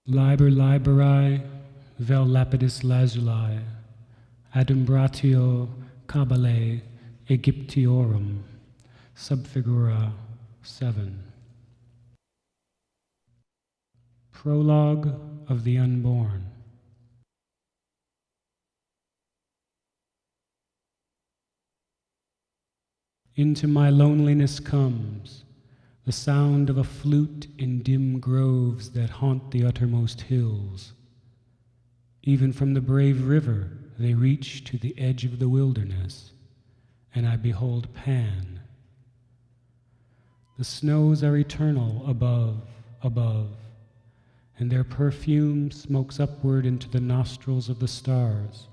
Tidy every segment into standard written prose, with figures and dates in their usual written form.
Liber Liberi vel Lapidis Lazuli, Adumbratio Kabbalae Aegyptiorum, subfigura 7. Prologue of the Unborn. Into my loneliness comes the sound of a flute in dim groves that haunt the uttermost hills. Even from the brave river they reach to the edge of the wilderness, and I behold Pan. The snows are eternal above, and their perfume smokes upward into the nostrils of the stars.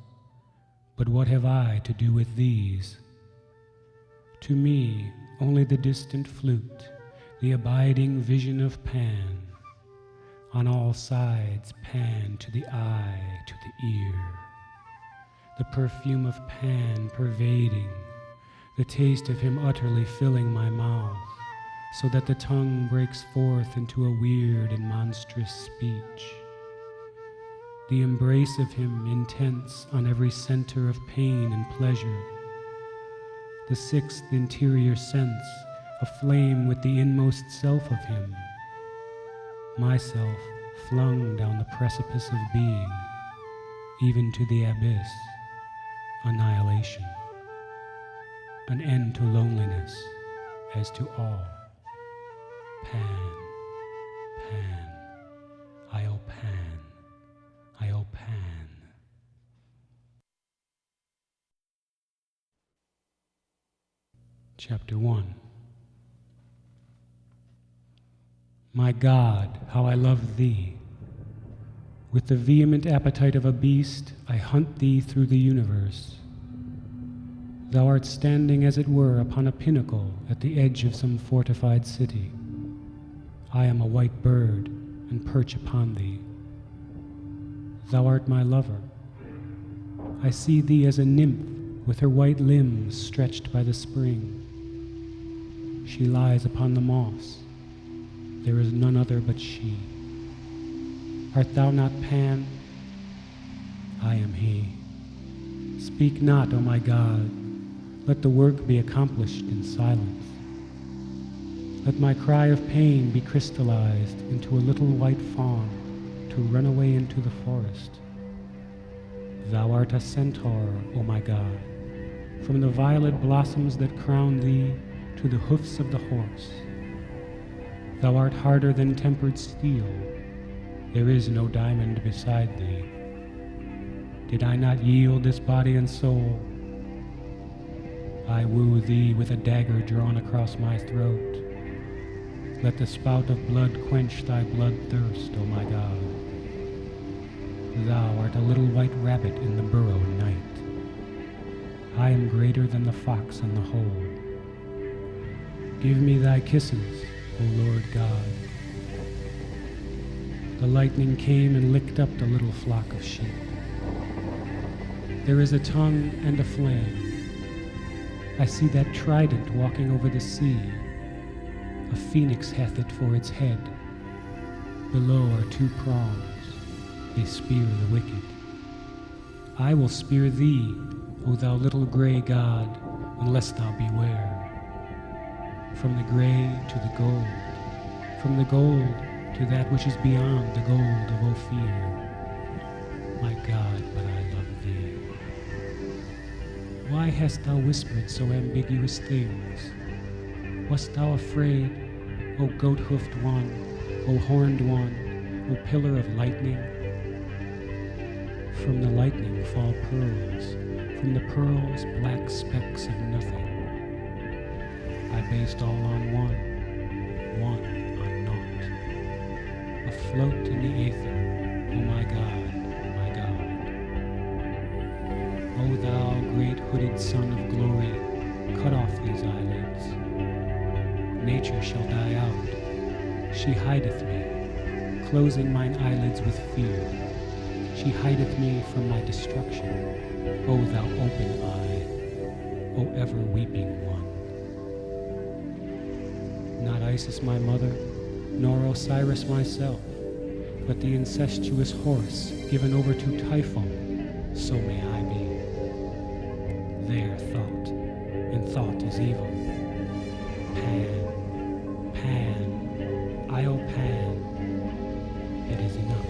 But what have I to do with these? To me, only the distant flute, the abiding vision of Pan. On all sides, Pan to the eye, to the ear. The perfume of Pan pervading, the taste of him utterly filling my mouth, so that the tongue breaks forth into a weird and monstrous speech. The embrace of him intense on every center of pain and pleasure. The sixth interior sense, aflame with the inmost self of him. Myself flung down the precipice of being, even to the abyss, annihilation. An end to loneliness, as to all. Pan, Pan, I owe Pan, I owe Pan. Chapter 1. My God, how I love thee! With the vehement appetite of a beast, I hunt thee through the universe. Thou art standing, as it were, upon a pinnacle at the edge of some fortified city. I am a white bird, and perch upon thee. Thou art my lover. I see thee as a nymph with her white limbs stretched by the spring. She lies upon the moss. There is none other but she. Art thou not Pan? I am he. Speak not, O my God. Let the work be accomplished in silence. Let my cry of pain be crystallized into a little white fawn to run away into the forest. Thou art a centaur, O my God, from the violet blossoms that crown thee to the hoofs of the horse. Thou art harder than tempered steel. There is no diamond beside thee. Did I not yield this body and soul? I woo thee with a dagger drawn across my throat. Let the spout of blood quench thy bloodthirst, O my God. Thou art a little white rabbit in the burrow night. I am greater than the fox in the hole. Give me thy kisses, O Lord God. The lightning came and licked up the little flock of sheep. There is a tongue and a flame. I see that trident walking over the sea. A phoenix hath it for its head. Below are two prongs. They spear the wicked. I will spear thee, O thou little gray god, unless thou beware. From the gray to the gold, from the gold to that which is beyond the gold of Ophir. My God, but I love thee. Why hast thou whispered so ambiguous things? Wast thou afraid, O goat-hoofed one, O horned one, O pillar of lightning? From the lightning fall pearls, from the pearls black specks of nothing. I based all on one on naught. Afloat in the aether, O my God, my God. O thou great hooded Son of glory, cut off these eyelids. Nature shall die out. She hideth me, closing mine eyelids with fear. She hideth me from my destruction, O thou open eye, O ever weeping one. Not Isis my mother, nor Osiris myself, but the incestuous horse given over to Typhon, so may I be. There thought, and thought is evil. Pan, Pan, Io Pan, it is enough.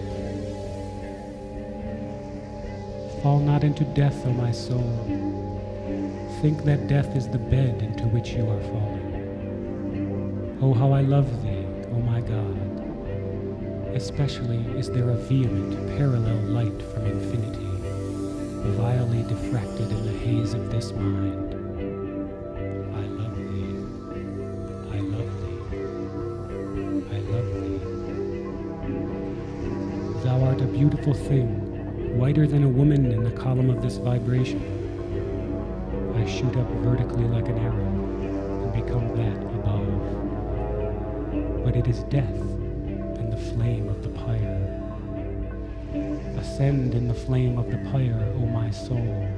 Fall not into death, O my soul. Think that death is the bed into which you are falling. Oh, how I love thee, O my God. Especially is there a vehement, parallel light from infinity, vilely diffracted in the haze of this mind. I love thee. I love thee. I love thee. Thou art a beautiful thing, whiter than a woman in the column of this vibration. I shoot up vertically like an arrow and become that above. But it is death and the flame of the pyre. Ascend in the flame of the pyre, O my soul.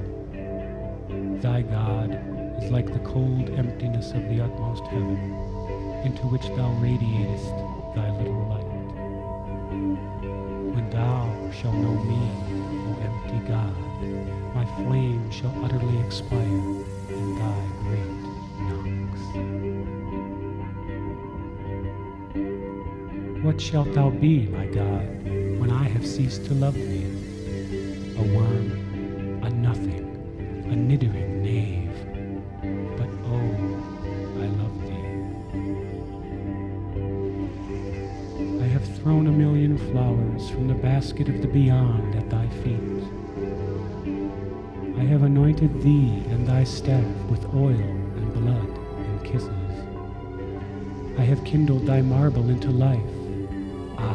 Thy God is like the cold emptiness of the utmost heaven, into which thou radiatest thy little light. When thou shalt know me, O empty God, my flame shall utterly expire in thy great knocks. What shalt thou be, my God, when I have ceased to love thee? A worm, a nothing, a niddering knave. But oh, I love thee. I have thrown a million flowers from the basket of the beyond at thy feet. I have anointed thee and thy staff with oil and blood and kisses. I have kindled thy marble into life, I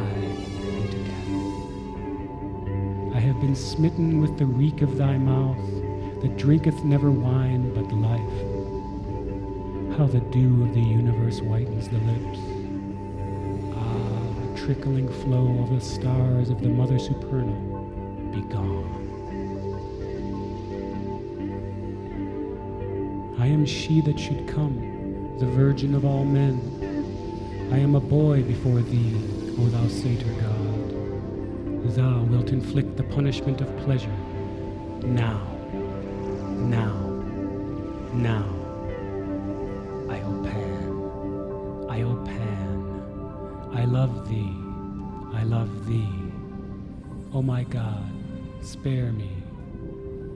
into death. I have been smitten with the reek of thy mouth, that drinketh never wine but life. How the dew of the universe whitens the lips. Ah, the trickling flow of the stars of the Mother Supernal, be gone. I am she that should come, the virgin of all men. I am a boy before thee, O thou satyr God. Thou wilt inflict the punishment of pleasure. Now, now, now. Io Pan, Io Pan. I love thee, I love thee. O my God, spare me,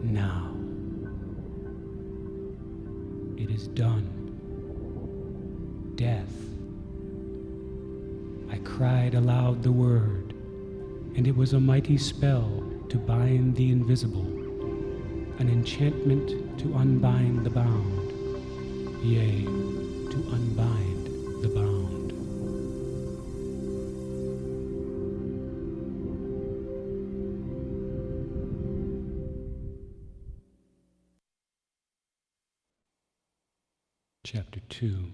now. It is done. Death. I cried aloud the word, and it was a mighty spell to bind the invisible, an enchantment to unbind the bound, yea, to unbind the bound. Chapter 2.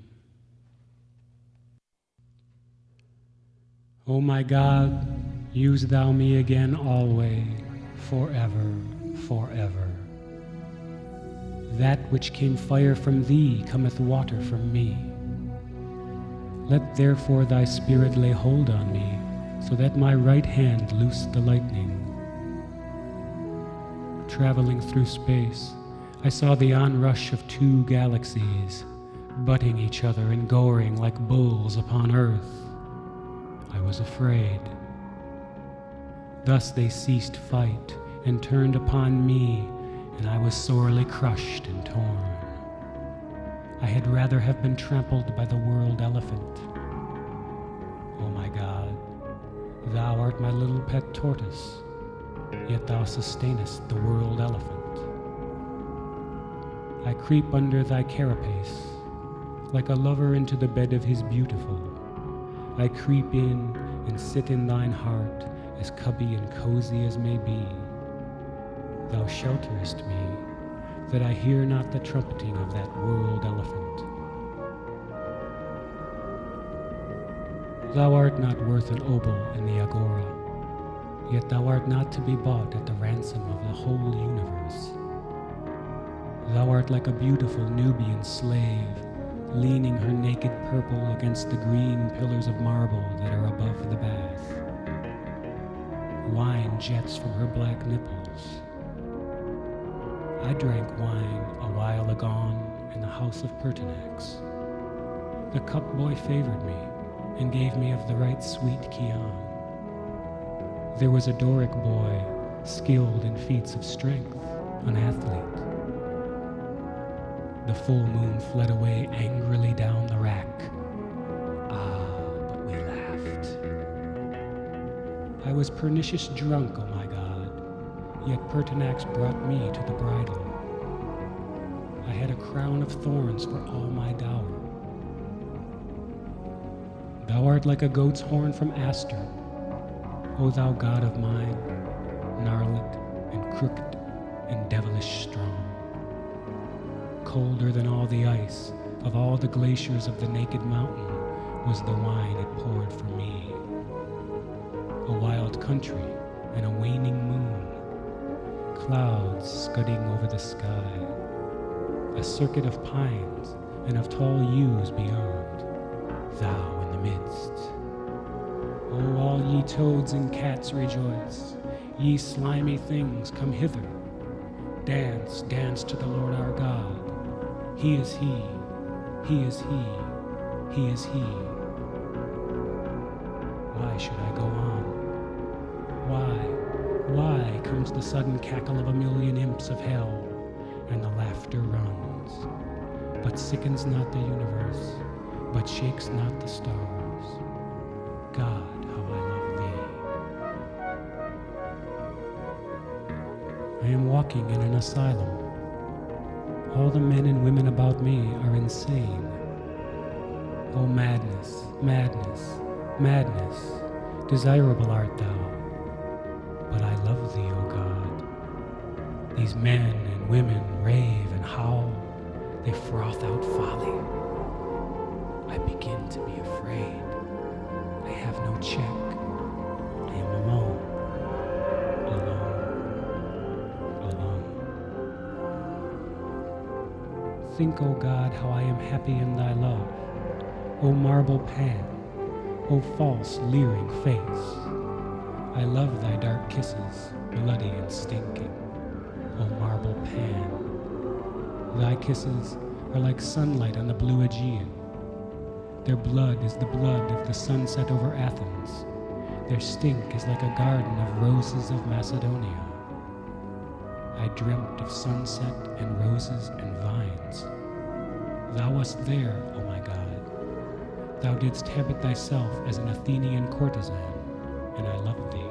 O my God, use thou me again alway, forever, forever. That which came fire from thee cometh water from me. Let therefore thy spirit lay hold on me, so that my right hand loose the lightning. Traveling through space, I saw the onrush of two galaxies, butting each other and goring like bulls upon earth. I was afraid. Thus they ceased fight and turned upon me, and I was sorely crushed and torn. I had rather have been trampled by the world elephant. O my God, thou art my little pet tortoise, yet thou sustainest the world elephant. I creep under thy carapace, like a lover into the bed of his beautiful. I creep in and sit in thine heart, as cubby and cozy as may be. Thou shelterest me, that I hear not the trumpeting of that world elephant. Thou art not worth an obol in the agora, yet thou art not to be bought at the ransom of the whole universe. Thou art like a beautiful Nubian slave, leaning her naked purple against the green pillars of marble that are above the bath. Wine jets from her black nipples. I drank wine a while agone in the house of Pertinax. The cup boy favored me and gave me of the right sweet Chian. There was a Doric boy, skilled in feats of strength, an athlete. The full moon fled away angrily down the rack. But we laughed. I was pernicious drunk, oh my God, yet Pertinax brought me to the bridal. I had a crown of thorns for all my dower. Thou art like a goat's horn from Astur, O thou God of mine, gnarled and crooked and devilish strong. Colder than all the ice of all the glaciers of the naked mountain was the wine it poured for me. A wild country and a waning moon, clouds scudding over the sky, a circuit of pines and of tall yews beyond, thou in the midst. O all ye toads and cats rejoice, ye slimy things come hither. Dance, dance to the Lord our God. He is He, He is He, He is He. Why should I go on? Why comes the sudden cackle of a million imps of hell, and the laughter runs, but sickens not the universe, but shakes not the stars. God, how I love Thee. I am walking in an asylum. All the men and women about me are insane. Oh madness, madness, madness, desirable art Thou, but I love Thee, O God. These men and women rave and howl, they froth out folly. I begin to be afraid. I have no check. I am alone, alone, alone. Think, O God, how I am happy in Thy love. O marble Pan, O false, leering face. I love Thy dark kisses, bloody and stinking. O marble Pan, Thy kisses are like sunlight on the blue Aegean. Their blood is the blood of the sunset over Athens. Their stink is like a garden of roses of Macedonia. I dreamt of sunset and roses and vines. Thou wast there, O my God. Thou didst habit thyself as an Athenian courtesan, and I loved thee.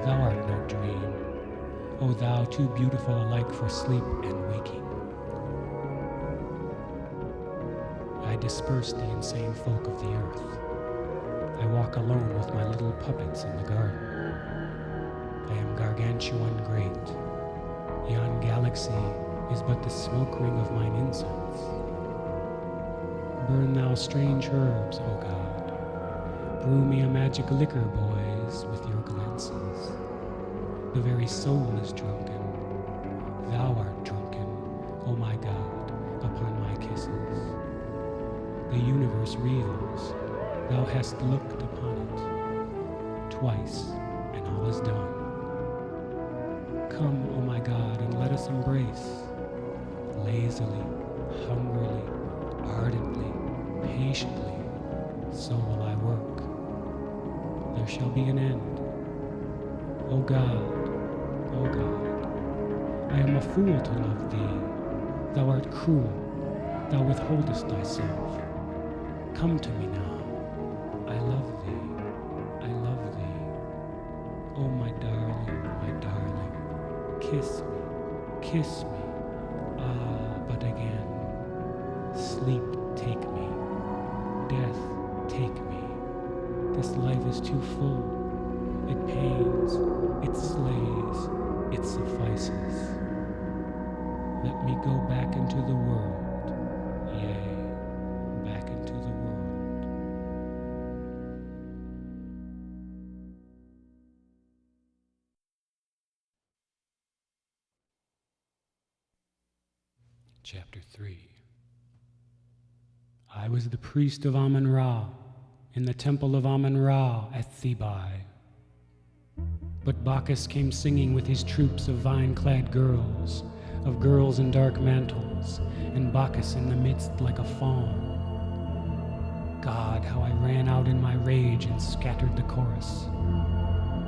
Thou art no dream, O thou too beautiful alike for sleep and waking. I disperse the insane folk of the earth. I walk alone with my little puppets in the garden. I am gargantuan great. Yon galaxy is but the smoke ring of mine incense. Burn thou strange herbs, O God. Brew me a magic liquor, boys, with your glances. The very soul is drunken. Thou art drunken, O my God, upon my kisses. The universe reels. Thou hast looked upon it. Twice, and all is done. Come, O my God, and let us embrace. Lazily, hungrily, ardently, patiently, so will I work. There shall be an end. O God, O God, I am a fool to love Thee. Thou art cruel. Thou withholdest Thyself. Come to me now. I love Thee. I love Thee. Oh, my darling, my darling. Kiss me, kiss me. Ah, but again. Sleep, take me. Death, take me. This life is too full. It pains, it slays, it suffices. Let me go back into the world. Yea, back into the world. Chapter 3. I was the priest of Amun-Ra in the temple of Amun-Ra at Thebai. But Bacchus came singing with his troops of vine-clad girls, of girls in dark mantles, and Bacchus in the midst like a faun. God, how I ran out in my rage and scattered the chorus.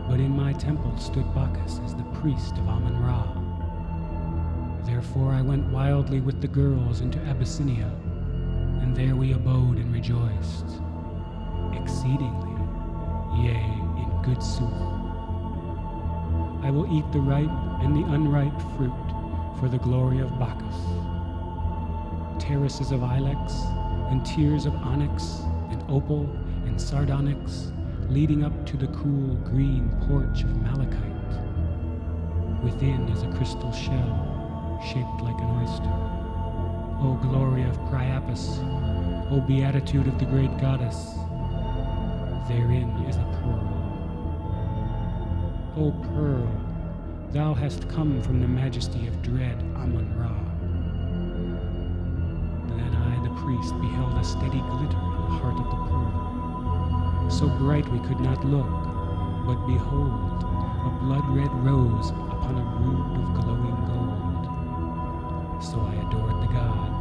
But in my temple stood Bacchus as the priest of Amun-Ra. Therefore I went wildly with the girls into Abyssinia, and there we abode and rejoiced, exceedingly, yea, in good sooth. I will eat the ripe and the unripe fruit for the glory of Bacchus. Terraces of ilex and tiers of onyx and opal and sardonyx leading up to the cool green porch of malachite. Within is a crystal shell shaped like an oyster. O glory of Priapus, O beatitude of the great goddess, therein is a pearl. O pearl, thou hast come from the majesty of dread Amun-Ra. Then I, the priest, beheld a steady glitter in the heart of the pearl. So bright we could not look, but behold, a blood-red rose upon a rood of glowing gold. So I adored the god.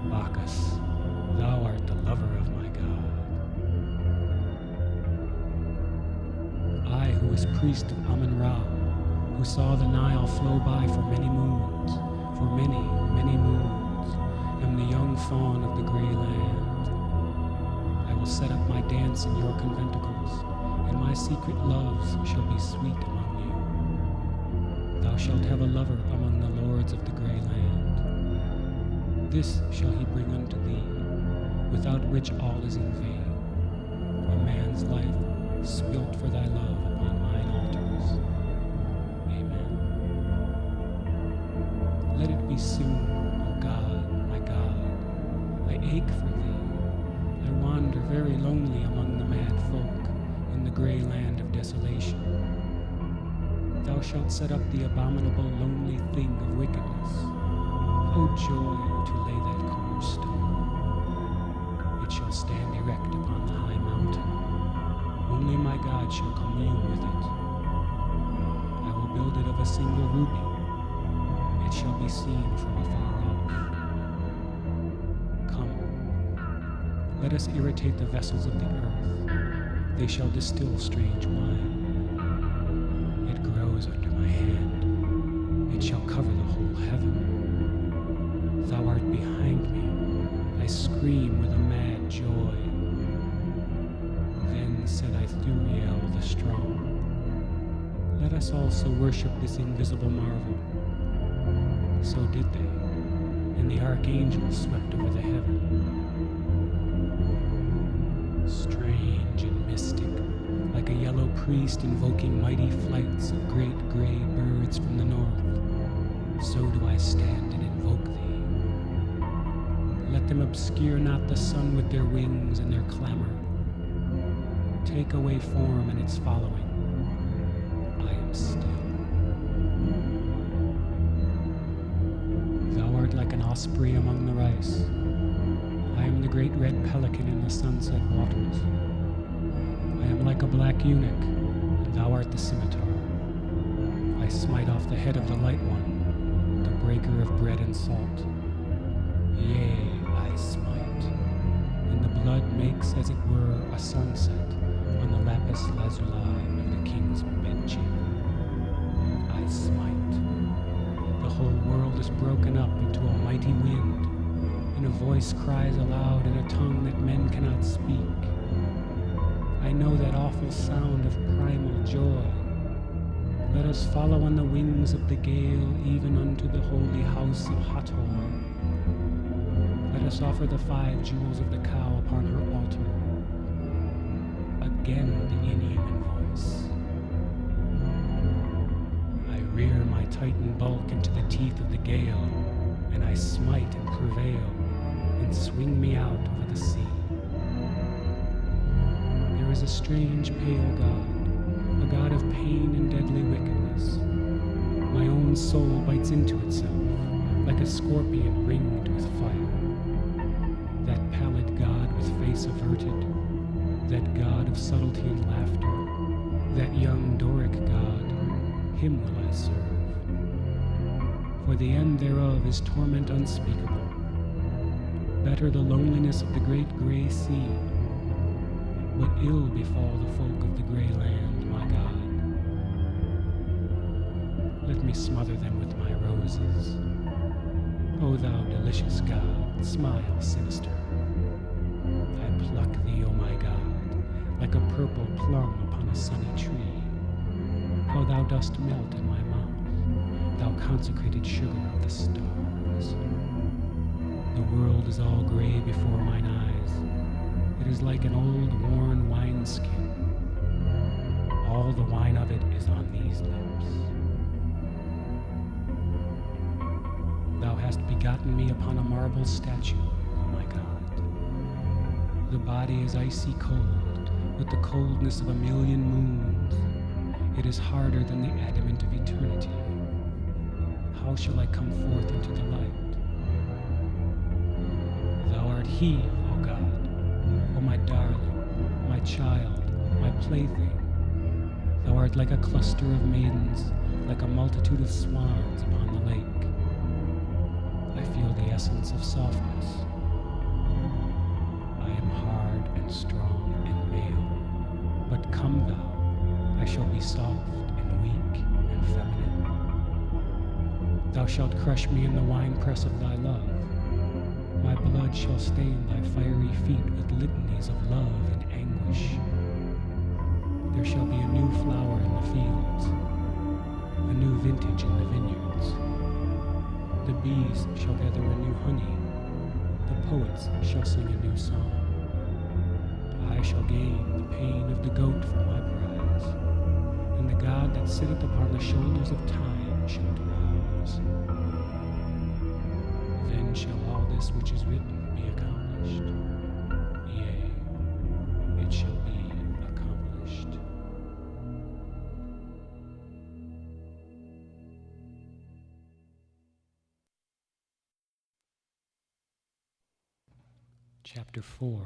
Bacchus, thou art the lover of my god. I, who was priest of Amun-Ra, who saw the Nile flow by for many moons, for many, many moons, am the young fawn of the gray land. I will set up my dance in your conventicles, and my secret loves shall be sweet among you. Thou shalt have a lover among the lords of the gray land. This shall he bring unto thee, without which all is in vain. A man's life spilt for thy love upon mine altars. Amen. Let it be soon, O God, my God. I ache for thee. I wander very lonely among the mad folk in the gray land of desolation. Thou shalt set up the abominable lonely thing of wickedness. O joy to lay that cornerstone. It shall stand erect upon the high mountain. Only my God shall commune with it. I will build it of a single ruby. It shall be seen from afar off. Come, let us irritate the vessels of the earth. They shall distill strange wine. It grows under my hand. It shall cover the whole heaven. Thou art behind me. I scream with a mad joy. Then said Ithuriel the strong, let us also worship this invisible marvel. So did they, and the archangels swept over the heaven. Strange and mystic, like a yellow priest invoking mighty flights of great gray birds from the north, so do I stand and invoke thee. Let them obscure not the sun with their wings and their clamor. Take away form and its following. I am still. Thou art like an osprey among the rice. I am the great red pelican in the sunset waters. I am like a black eunuch, and thou art the scimitar. I smite off the head of the light one, the breaker of bread and salt. Yea, I smite, and the blood makes as it were a sunset on the lapis lazuli of the king's bedchamber. I smite. The whole world is broken up into a mighty wind, and a voice cries aloud in a tongue that men cannot speak. I know that awful sound of primal joy. Let us follow on the wings of the gale even unto the holy house of Hathor. Let us offer the 5 jewels of the cow upon her altar. Again the inhuman voice. I rear my titan bulk into the teeth of the gale, and I smite and prevail, and swing me out over the sea. There is a strange pale god, a god of pain and deadly wickedness. My own soul bites into itself, like a scorpion ringed with fire. That pallid god with face averted, that god of subtlety and laughter, That young Doric god, him will I serve. For the end thereof is torment unspeakable. Better the loneliness of the great grey sea. But ill befall the folk of the grey land, my God. Let me smother them with my roses. O thou delicious God, smile sinister. I pluck thee, O my God, like a purple plum upon a sunny tree. How thou dost melt in my mouth, thou consecrated sugar of the stars. The world is all grey before mine eyes. It is like an old worn wineskin. All the wine of it is on these lips. Thou hast begotten me upon a marble statue, O my God. The body is icy cold, with the coldness of a million moons. It is harder than the adamant of eternity. How shall I come forth into the light? Thou art he, O God, O my darling, my child, my plaything. Thou art like a cluster of maidens, like a multitude of swans upon the lake. I feel the essence of softness. I am hard and strong and male, but come thou, I shall be soft and weak and feminine. Thou shalt crush me in the winepress of thy love. My blood shall stain thy fiery feet with litanies of love and anguish. There shall be a new flower in the fields, a new vintage in the vineyards. The bees shall gather a new honey, the poets shall sing a new song. I shall gain the pain of the goat for my prize, and the God that sitteth upon the shoulders of time shall drowse. Then shall all this which is written be accomplished. Yea, it shall be accomplished. Chapter 4.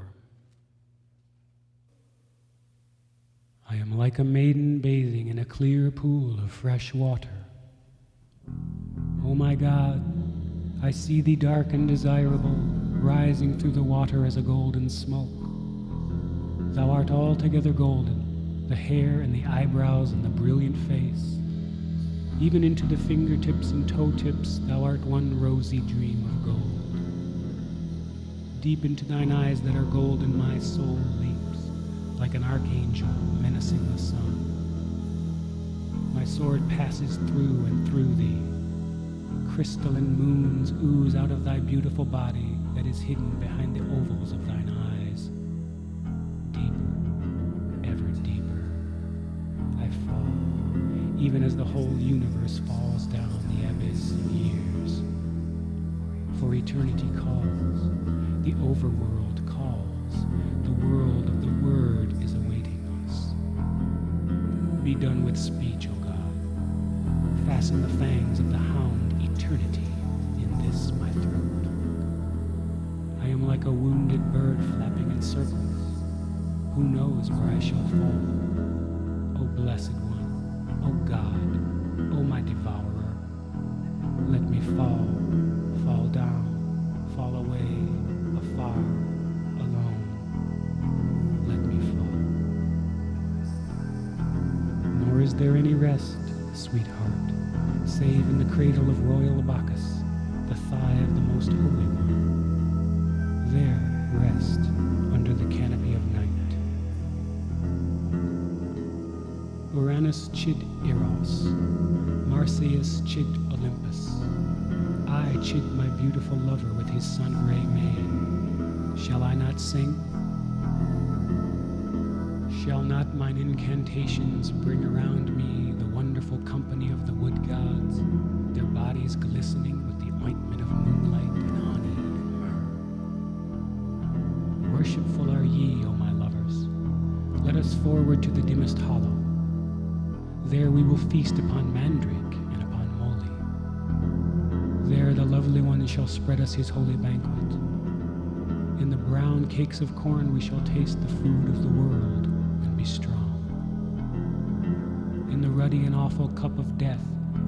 I am like a maiden bathing in a clear pool of fresh water. O my God, I see thee dark and desirable, rising through the water as a golden smoke. Thou art altogether golden, the hair and the eyebrows and the brilliant face. Even into the fingertips and toe tips thou art one rosy dream of gold. Deep into thine eyes that are golden my soul leaps, like an archangel menacing the sun. My sword passes through and through thee. Crystalline moons ooze out of thy beautiful body that is hidden behind the ovals of thine eyes. Deeper, ever deeper, I fall, even as the whole universe falls down the abyss of years. For eternity calls, the overworld calls, the world of the Word is awaiting us. Be done with speech, O God. Fasten the fangs of the hound eternity in this my throat. I am like a wounded bird flapping in circles. Who knows where I shall fall? O Blessed One, O God, O my devourer, let me fall, fall down, fall away, afar, alone. Let me fall. Nor is there any rest, sweetheart, save in the cradle of royal Bacchus, the thigh of the most holy one. There rest under the canopy of night. Uranus chid Eros, Marsyas chid Olympus. I chid my beautiful lover with his sun-ray mane. Shall I not sing? Shall not mine incantations bring around me the wonderful company of the wood gods, their bodies glistening with the ointment of moonlight and honey and myrrh? Worshipful are ye, O my lovers. Let us forward to the dimmest hollow. There we will feast upon mandrake and upon moly. There the lovely one shall spread us his holy banquet. In the brown cakes of corn we shall taste the food of the world and be strong. In the ruddy and awful cup of death,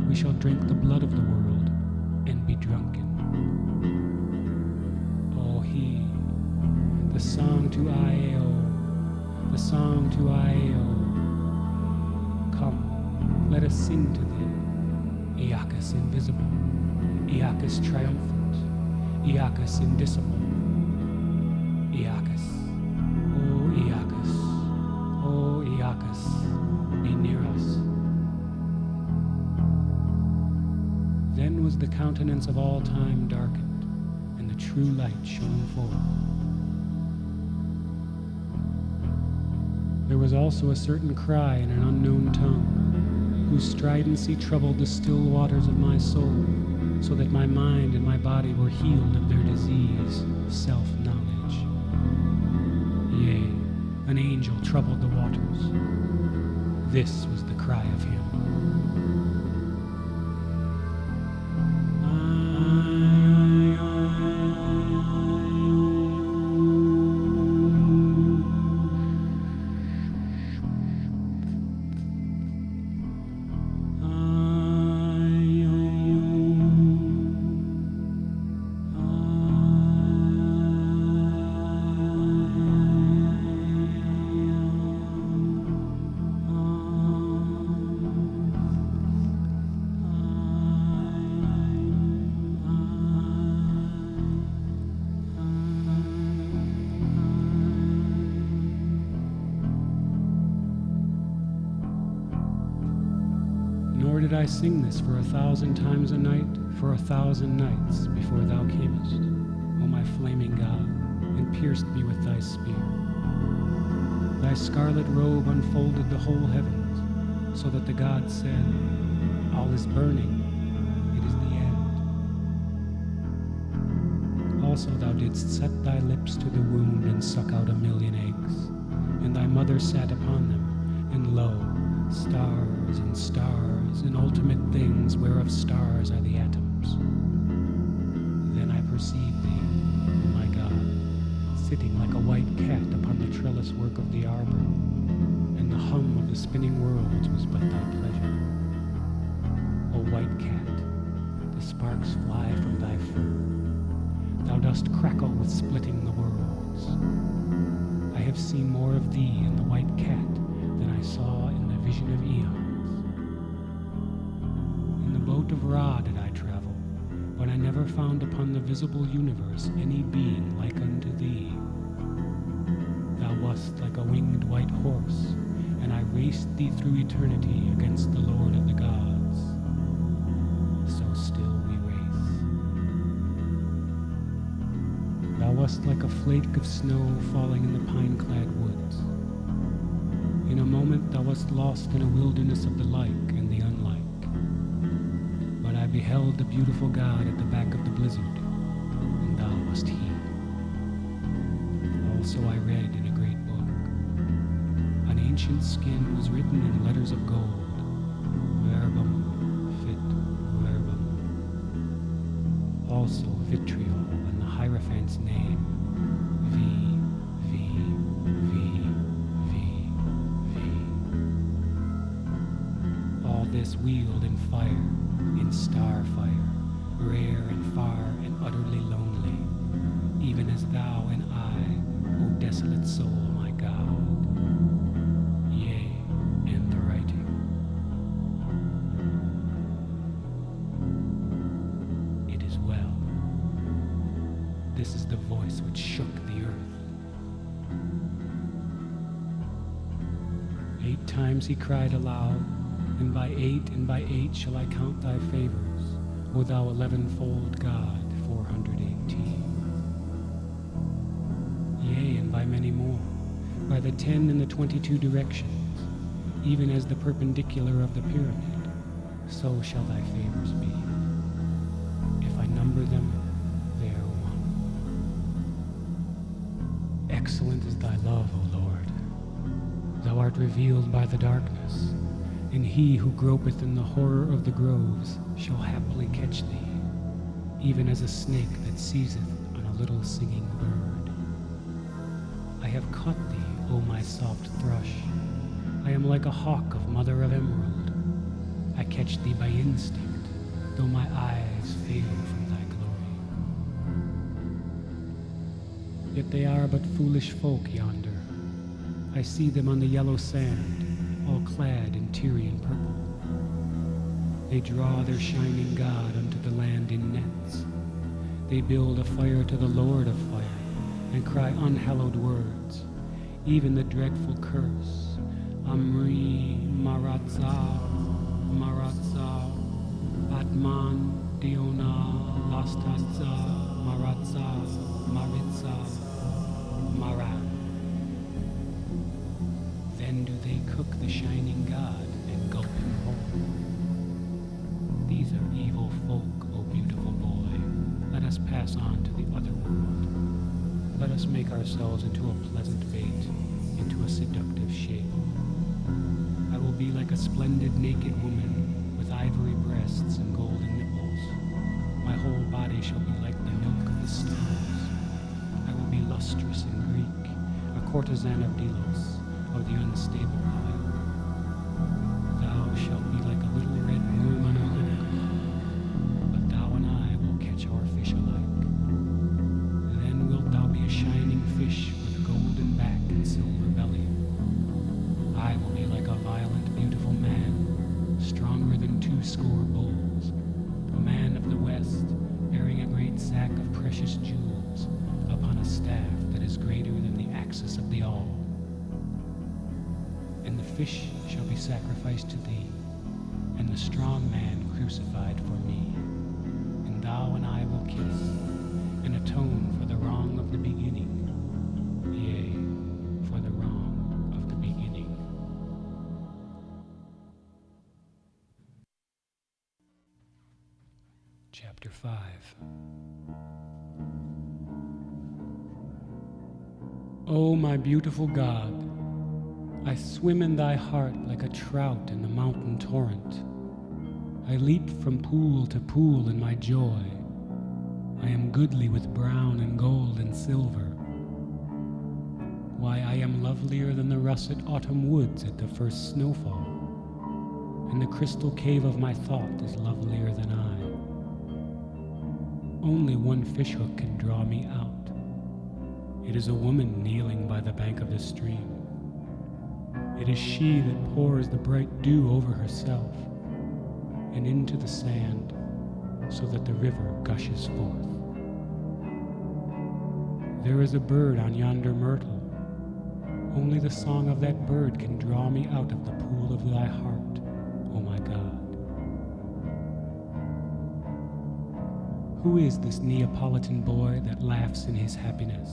we shall drink the blood of the world and be drunken. Oh, he, the song to Io, the song to Io. Come, let us sing to thee, Iacchus invisible, Iacchus triumphant, Iacchus indicible. Iacchus, oh Iacchus, be near us. Then was the countenance of all time darkened, and the true light shone forth. There was also a certain cry in an unknown tongue, whose stridency troubled the still waters of my soul, so that my mind and my body were healed of their disease, self-knowledge. Yea, an angel troubled the waters. This was the cry of him. Nor did I sing this for 1,000 times a night, for 1,000 nights before thou camest, O my flaming God, and pierced me with thy spear. Thy scarlet robe unfolded the whole heavens, so that the gods said, all is burning, it is the end. Also thou didst set thy lips to the wound and suck out 1,000,000 eggs, and thy mother sat upon them, and lo, stars and stars and ultimate things whereof stars are the atoms. Then I perceived thee, O my God, sitting like a white cat upon the trellis work of the arbor, and the hum of the spinning worlds was but thy pleasure. O white cat, the sparks fly from thy fur. Thou dost crackle with splitting the worlds. I have seen more of thee in the white cat than I saw in the vision of eons. In the boat of Ra did I travel, but I never found upon the visible universe any being like unto thee. Thou wast like a winged white horse, and I raced thee through eternity against the Lord of the gods. So still we race. Thou wast like a flake of snow falling in the pine-clad woods. In a moment thou wast lost in a wilderness of the like and the unlike. But I beheld the beautiful God at the back of the blizzard, and thou wast he. Also I read in a great book. On ancient skin was written in letters of gold, verbum fit verbum. Also vitriol and the Hierophant's name, V. All this wheeled in fire, in star fire, rare and far and utterly lonely, even as thou and I, O desolate soul, my God. Yea, and the writing. It is well. This is the voice which shook the earth. 8 times he cried aloud, and by 8 shall I count thy favors, O thou 11-fold God, 418. Yea, and by many more, by the 10 and the 22 directions, even as the perpendicular of the pyramid, so shall thy favors be. If I number them, they are one. Excellent is thy love, O Lord. Thou art revealed by the darkness, and he who gropeth in the horror of the groves shall haply catch thee, even as a snake that seizeth on a little singing bird. I have caught thee, O my soft thrush. I am like a hawk of mother of emerald. I catch thee by instinct, though my eyes fail from thy glory. Yet they are but foolish folk yonder. I see them on the yellow sand, all clad in Tyrian purple. They draw their shining god unto the land in nets. They build a fire to the Lord of fire, and cry unhallowed words, even the dreadful curse, Amri Maratza, Maratza, Atman Diona, Lastatza, Maratza, Maritza, Marat. Then do they cook the shining god and gulp him whole. These are evil folk, O beautiful boy. Let us pass on to the other world. Let us make ourselves into a pleasant bait, into a seductive shape. I will be like a splendid naked woman with ivory breasts and golden nipples. My whole body shall be like the milk of the stars. I will be lustrous and Greek, a courtesan of Delos, of the unstable isle. Thou shalt be like a little red worm on a hook, but thou and I will catch our fish alike. Then wilt thou be a shining fish with golden back and silver belly. I will be like a violent, beautiful man, stronger than 20 bulls, a man of the west, bearing a great sack of precious jewels upon a staff that is greater than the axis of the all. And the fish shall be sacrificed to thee, and the strong man crucified for me. And thou and I will kiss, and atone for the wrong of the beginning, yea, for the wrong of the beginning. Chapter 5. O my beautiful God, I swim in thy heart like a trout in the mountain torrent. I leap from pool to pool in my joy. I am goodly with brown and gold and silver. Why, I am lovelier than the russet autumn woods at the first snowfall, and the crystal cave of my thought is lovelier than I. Only one fishhook can draw me out. It is a woman kneeling by the bank of the stream. It is she that pours the bright dew over herself and into the sand so that the river gushes forth. There is a bird on yonder myrtle. Only the song of that bird can draw me out of the pool of thy heart, O my God. Who is this Neapolitan boy that laughs in his happiness?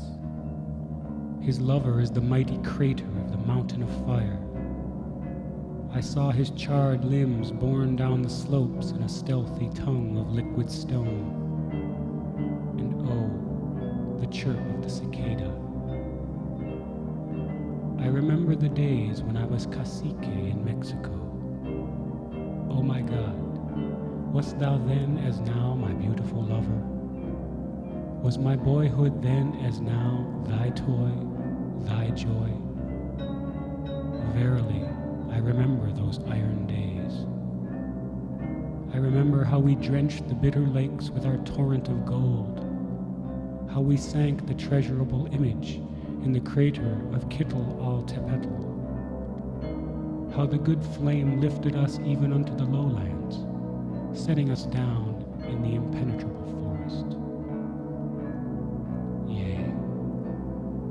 His lover is the mighty crater of the mountain of fire. I saw his charred limbs borne down the slopes in a stealthy tongue of liquid stone. And oh, the chirp of the cicada. I remember the days when I was cacique in Mexico. Oh my God, wast thou then as now my beautiful lover? Was my boyhood then as now thy toy, thy joy? Verily, I remember those iron days. I remember how we drenched the bitter lakes with our torrent of gold, how we sank the treasurable image in the crater of Kittel al Tepetl, how the good flame lifted us even unto the lowlands, setting us down in the impenetrable forest. Yea,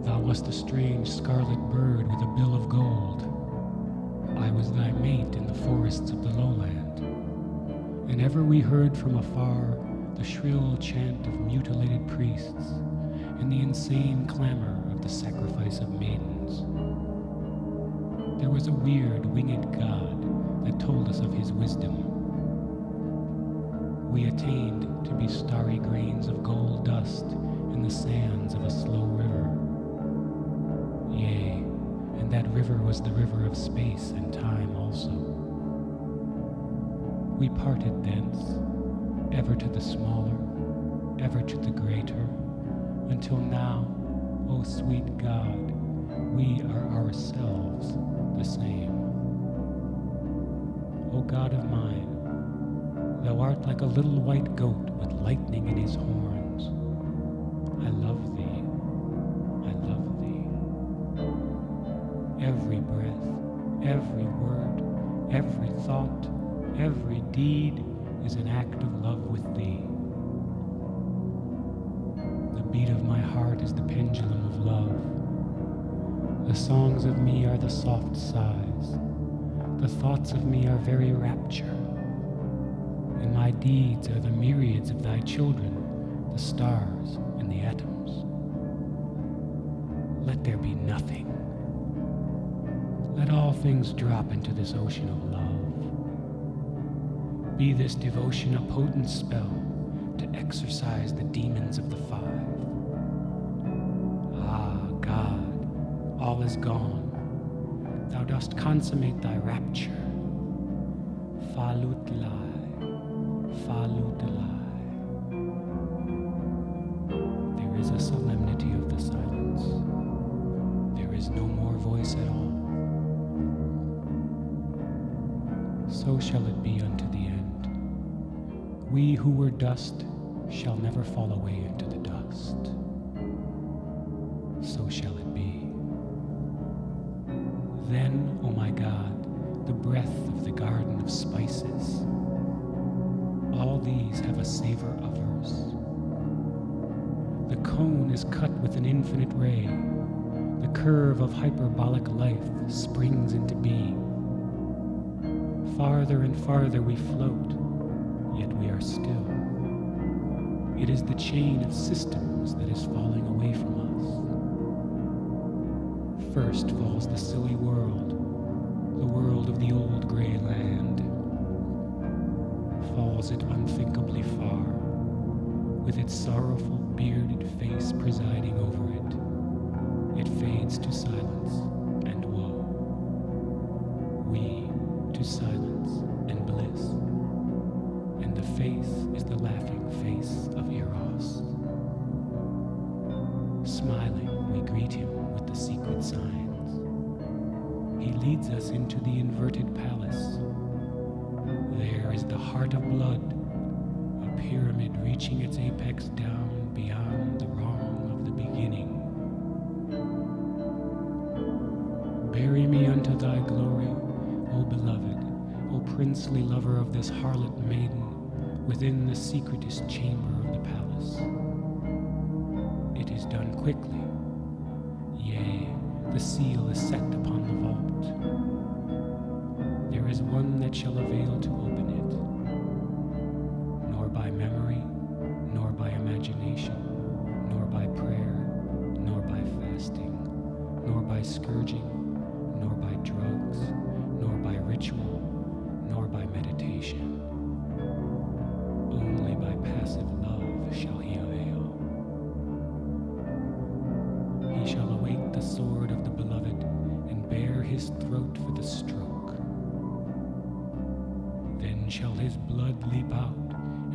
thou wast a strange scarlet bird with a bill of gold. I was thy mate in the forests of the lowland, and ever we heard from afar the shrill chant of mutilated priests and the insane clamor of the sacrifice of maidens. There was a weird winged god that told us of his wisdom. We attained to be starry grains of gold dust in the sands of a slow river. Yea, and that river was the river of space and time also. We parted thence, ever to the smaller, ever to the greater, until now, O sweet God, we are ourselves the same. O God of mine, Thou art like a little white goat with lightning in his horns. I love thee. I love thee. Every breath, every word, every thought, every deed is an act of love with thee. The beat of my heart is the pendulum of love. The songs of me are the soft sighs. The thoughts of me are very rapture. And my deeds are the myriads of thy children, the stars and the atoms. Let there be nothing. Let all things drop into this ocean of love. Be this devotion a potent spell to exorcise the demons of the five. Ah, God, all is gone. Thou dost consummate thy rapture. Falut lai, falut lai. There is a solemnity of the silence. There is no more voice at all. So shall it be unto the end. We who were dust shall never fall away into the dust. So shall it be. Then, O my God, the breath of the garden of spices. All these have a savor of verse. The cone is cut with an infinite ray. The curve of hyperbolic life springs into being. Farther and farther we float, yet we are still. It is the chain of systems that is falling away from us. First falls the silly world, the world of the old gray land. Falls it unthinkably far, with its sorrowful bearded face presiding over it. It fades to silence and woe. We to silence and bliss, and the face is the laughing face of Eros. Smiling, we greet him with the secret signs. He leads us into the inverted palace. There is the heart of blood, a pyramid reaching its apex down beyond the wrong of the beginning. Bury me unto thy glory, O beloved, O princely lover of this harlot maiden, within the secretest chamber of the palace. It is done quickly. Yea, the seal is set upon the vault. There is one that shall avail to open it, nor by memory, nor by imagination, nor by prayer, nor by fasting, nor by scourging, nor by drugs, nor by ritual, nor by meditation. Only by passive love shall he avail. He shall await the sword of the beloved and bare his throat for the stroke. Then shall his blood leap out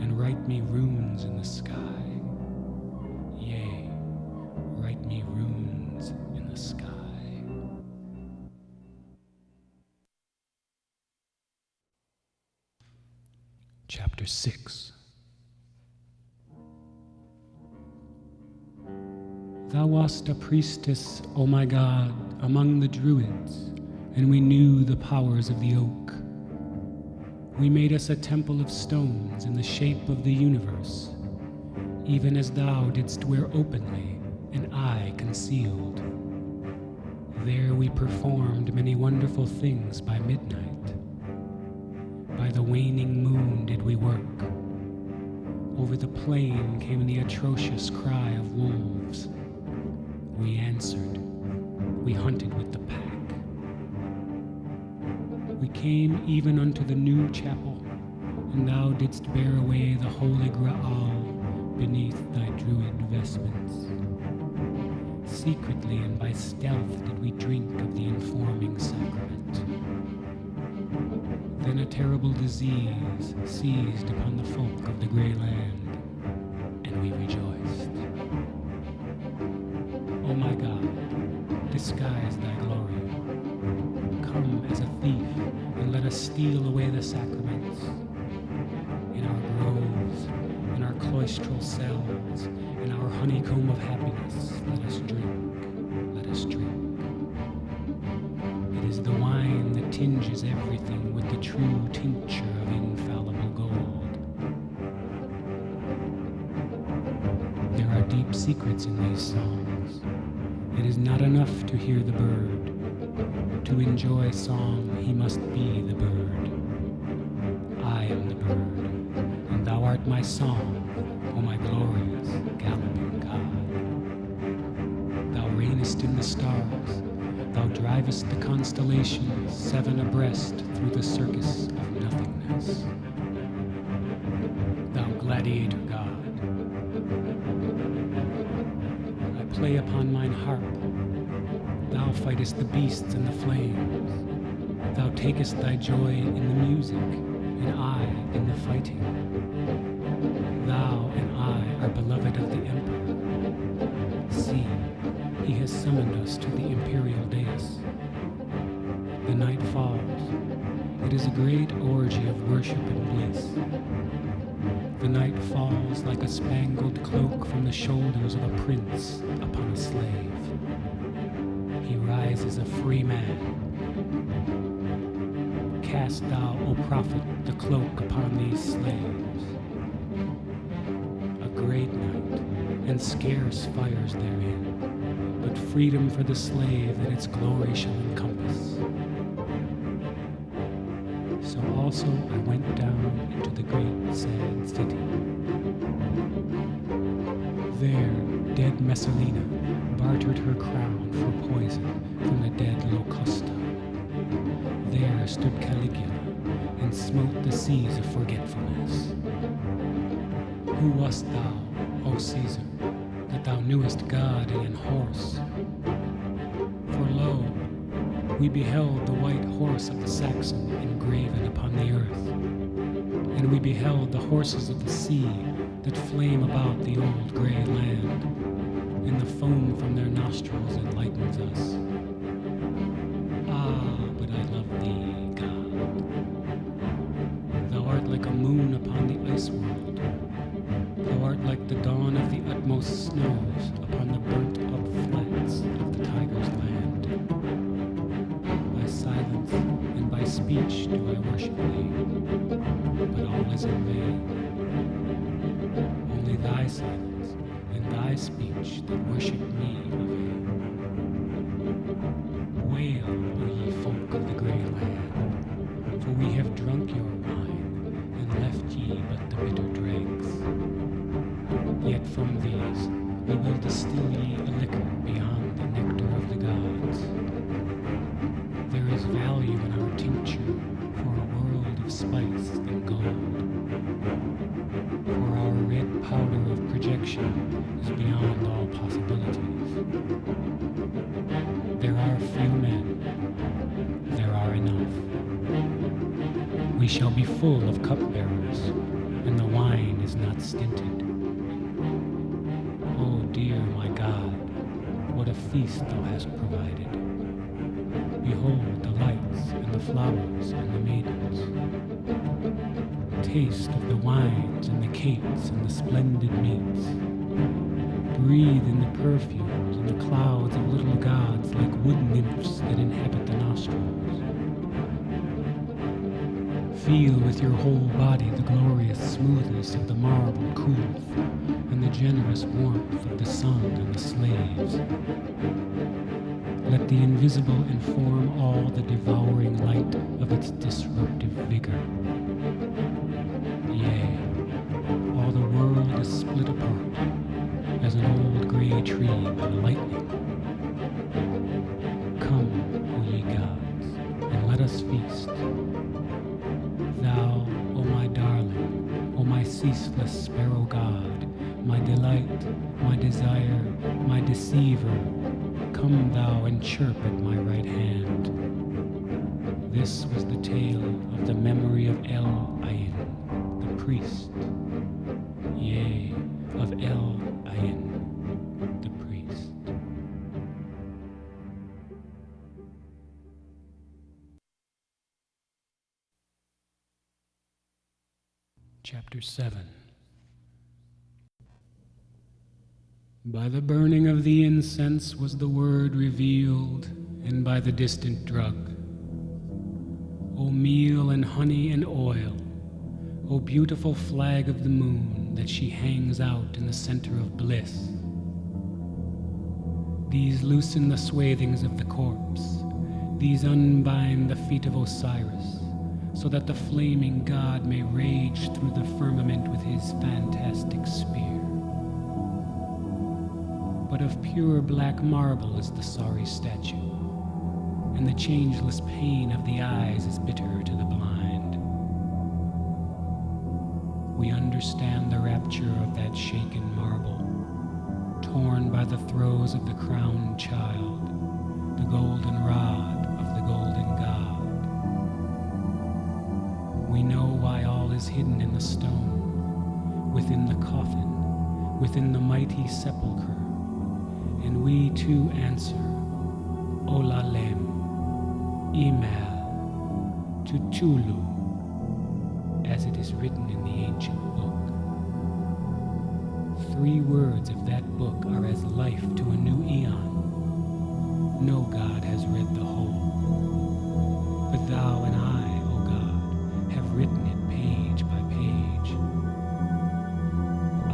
and write me runes in the sky. Yea, write me runes in the sky. Chapter 6. Thou wast a priestess, O my God, among the Druids, and we knew the powers of the oak. We made us a temple of stones in the shape of the universe, even as thou didst wear openly, and I concealed. There we performed many wonderful things by midnight. By the waning moon did we work. Over the plain came the atrocious cry of wolves. We answered. We hunted with the pack. We came even unto the new chapel, and thou didst bear away the holy Graal beneath thy druid vestments. Secretly and by stealth did we drink of the informing sacrament. Then a terrible disease seized upon the folk of the grey land, and we rejoiced. O my God, disguise thy glory. Come as a thief, and let us steal away the sacraments. In cloistral cells, in our honeycomb of happiness, let us drink, let us drink. It is the wine that tinges everything with the true tincture of infallible gold. There are deep secrets in these songs. It is not enough to hear the bird. To enjoy song, he must be the bird. I am the bird, and thou art my song, O my glorious, galloping God. Thou reignest in the stars, thou drivest the constellations 7 abreast through the circus of nothingness. Thou gladiator God, I play upon mine harp, thou fightest the beasts and the flames, thou takest thy joy in the music, and I in the fighting. Thou and I are beloved of the emperor. See, he has summoned us to the imperial dais. The night falls. It is a great orgy of worship and bliss. The night falls like a spangled cloak from the shoulders of a prince upon a slave. He rises a free man. Cast thou, O prophet, the cloak upon these slaves. A great night, and scarce fires therein, but freedom for the slave that its glory shall encompass. So also I went down into the great sad city. There, dead Messalina bartered her crown for poison from the dead Locusta. There stood Caligula and smote the seas of forgetfulness. Who wast thou, O Caesar, that thou knewest God and horse? For lo, we beheld the white horse of the Saxon engraven upon the earth, and we beheld the horses of the sea that flame about the old grey land, and the foam from their nostrils enlightens us. But I love thee, God. Thou art like a moon upon the ice world. Thou art like the dawn of the utmost snows upon the burnt-up flats of the tiger's land. By silence and by speech do I worship thee, but all is in vain. Only thy silence and thy speech that worship me avail. Wail, O ye folk of the grey land, for we have drunk your wine, and left ye but the bitter dregs. Yet from these we will distill ye a liquor beyond the nectar of the gods. There is value in our tincture for a world of spice and gold. For our red powder of projection is beyond all possibilities. There are few men, there are enough. We shall be full of cupbearers, and the wine is not stinted. Oh dear my God, what a feast thou hast provided. Behold the lights and the flowers and the maidens. Taste of the wines and the cakes and the splendid meats. Breathe in the perfumes and the clouds of little gods like wood nymphs that inhabit the nostrils. Feel with your whole body the glorious smoothness of the marble coolth and the generous warmth of the sun and the slaves. Let the invisible inform all the devouring light of its disruptive vigor. Yea, all the world is split apart as an old grey tree by lightning. Come, O ye gods, and let us feast. Thou, O my darling, O my ceaseless sparrow god, my delight, my desire, my deceiver, come thou and chirp at my right hand. This was the tale of the memory of El-Ain, the priest. Yea, of El-Ain, the priest. Chapter 7. By the burning of the incense was the word revealed, and by the distant drug. O meal and honey and oil, O beautiful flag of the moon that she hangs out in the center of bliss. These loosen the swathings of the corpse, these unbind the feet of Osiris, so that the flaming god may rage through the firmament with his fantastic spear. But of pure black marble is the sorry statue, and the changeless pain of the eyes is bitter to the blind. We understand the rapture of that shaken marble, torn by the throes of the crowned child, the golden rod of the golden god. We know why all is hidden in the stone, within the coffin, within the mighty sepulchre. And we too answer, Olalem, Imal, Tutulu, as it is written in the ancient book. 3 words of that book are as life to a new eon. No god has read the whole, but thou and I, O God, have written it page by page.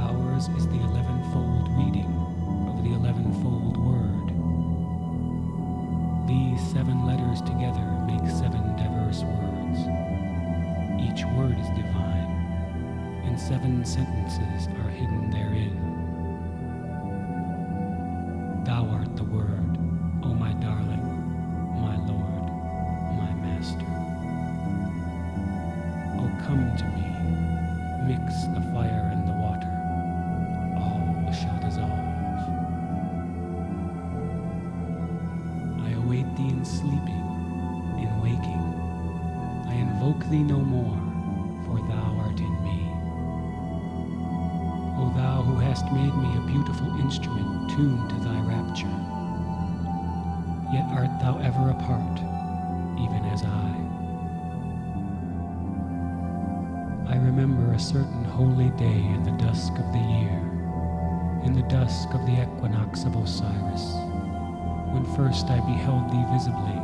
Ours is the 11-fold reading of the 11-fold word. These 7 letters together make 7 diverse words. Each word is divine, and 7 sentences are hidden therein. Thou art the word, O my darling, my lord, my master. O come to me, mix the fire and the water, all shall dissolve. I await thee in sleeping, in waking. I invoke thee no more, for thou art in me. O thou who hast made me a beautiful instrument tuned to thy rapture, yet art thou ever apart, even as I remember a certain holy day in the dusk of the year, in the dusk of the equinox of Osiris, when first I beheld thee visibly,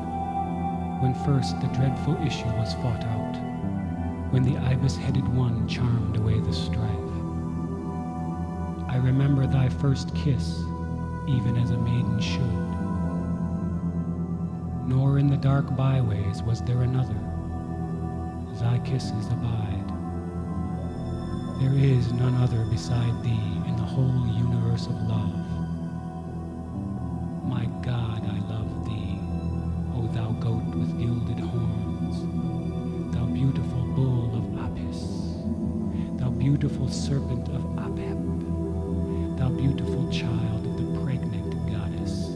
when first the dreadful issue was fought out, when the ibis-headed one charmed away the strife. I remember thy first kiss, even as a maiden should. Nor in the dark byways was there another. Thy kisses abide. There is none other beside thee in the whole universe of love. My God, I love thee, O thou goat with gilded horns, thou beautiful bull of Apis, thou beautiful serpent of Apep, thou beautiful child of the pregnant goddess.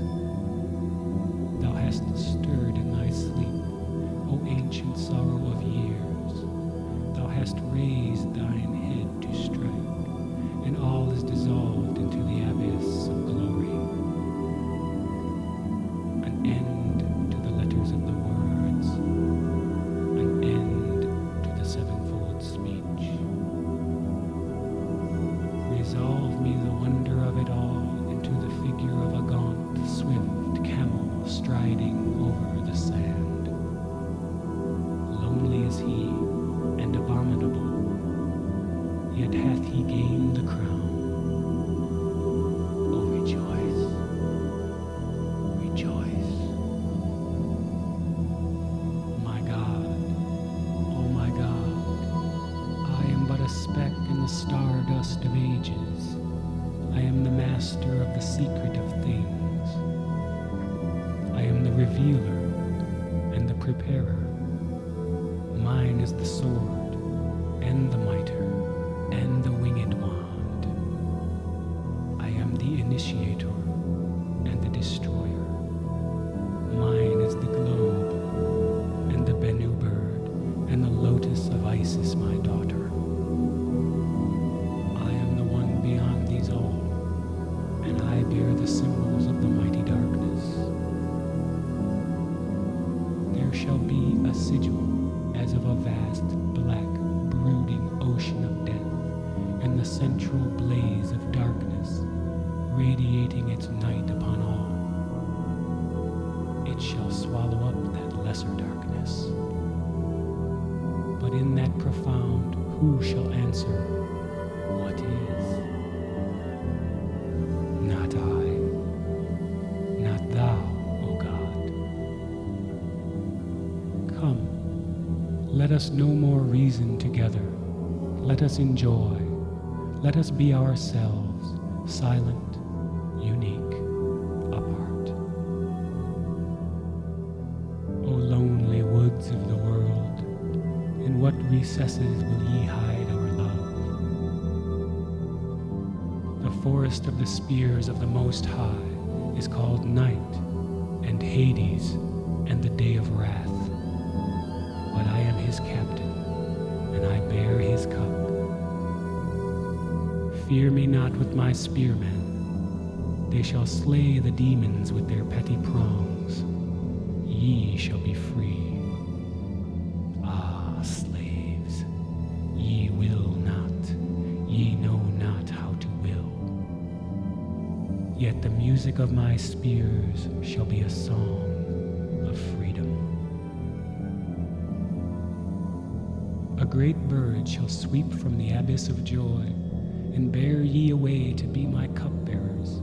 Thou hast stirred in thy sleep, O ancient sorrow of years. Thou hast raised thine head to strike, and all is dissolved into the abyss of glory. An end to the letters of the words, an end to the sevenfold speech. Resolve me the wonder of it all into the figure of a gaunt, swift camel striding over the sand. Lonely is he, and abominable, yet hath he gained the crown. Oh, rejoice, rejoice. My God, oh my God, I am but a speck in the stardust of ages. I am the master of the secret of things. I am the revealer and the preparer. Mine is the sword, and the mitre, and the winged wand. I am the initiator and the destroyer. Mine is the globe, and the Bennu bird, and the lotus of Isis, my daughter. I am the one beyond these all, and I bear the symbols of the mighty darkness. There shall be a sigil as of a vast, black, brooding ocean of death, and the central blaze of darkness, radiating its night upon all. It shall swallow up that lesser darkness. But in that profound, who shall answer, what is? Not I, not thou, O God. Come, let us no more reason together. Let us enjoy. Let us be ourselves, silent, unique, apart. O lonely woods of the world, in what recesses will ye hide our love? The forest of the spears of the Most High is called night, and Hades, and the day of wrath. But I am his captain, and I bear his cup. Fear me not with my spearmen. They shall slay the demons with their petty prongs. Ye shall be free. Ah, slaves, ye will not, ye know not how to will. Yet the music of my spears shall be a song of freedom. A great bird shall sweep from the abyss of joy, and bear ye away to be my cupbearers.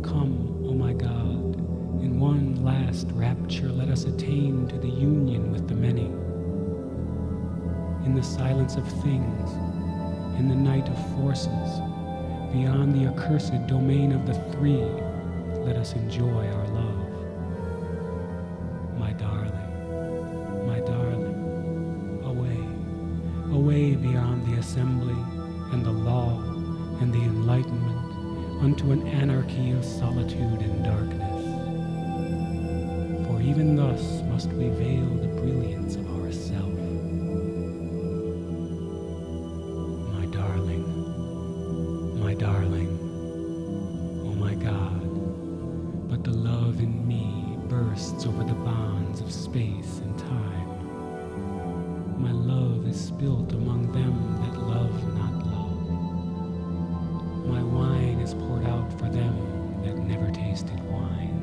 Come, O my God, in one last rapture let us attain to the union with the many. In the silence of things, in the night of forces, beyond the accursed domain of the three, let us enjoy our love. My darling, away beyond the assembly, and the law, and the enlightenment, unto an anarchy of solitude and darkness. For even thus must we veil the brilliance of ourself. My darling, oh my God, but the love in me bursts over the bonds of space and time. My love is spilt among them that love not love. My wine is poured out for them that never tasted wine.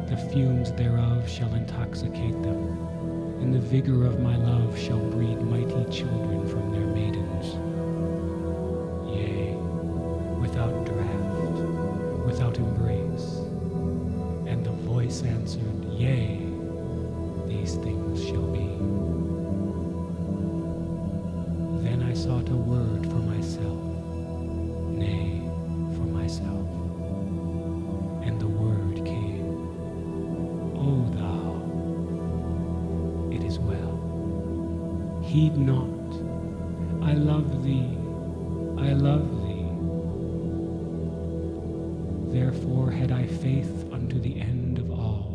The fumes thereof shall intoxicate them, and the vigor of my love shall breed mighty children from their maidens. Yea, without draught, without embrace. And the voice answered, Yea, these things shall be. Then I sought a word for myself, nay, for myself, and the word came, O thou, it is well, heed not, I love thee, I love thee. Therefore had I faith unto the end of all.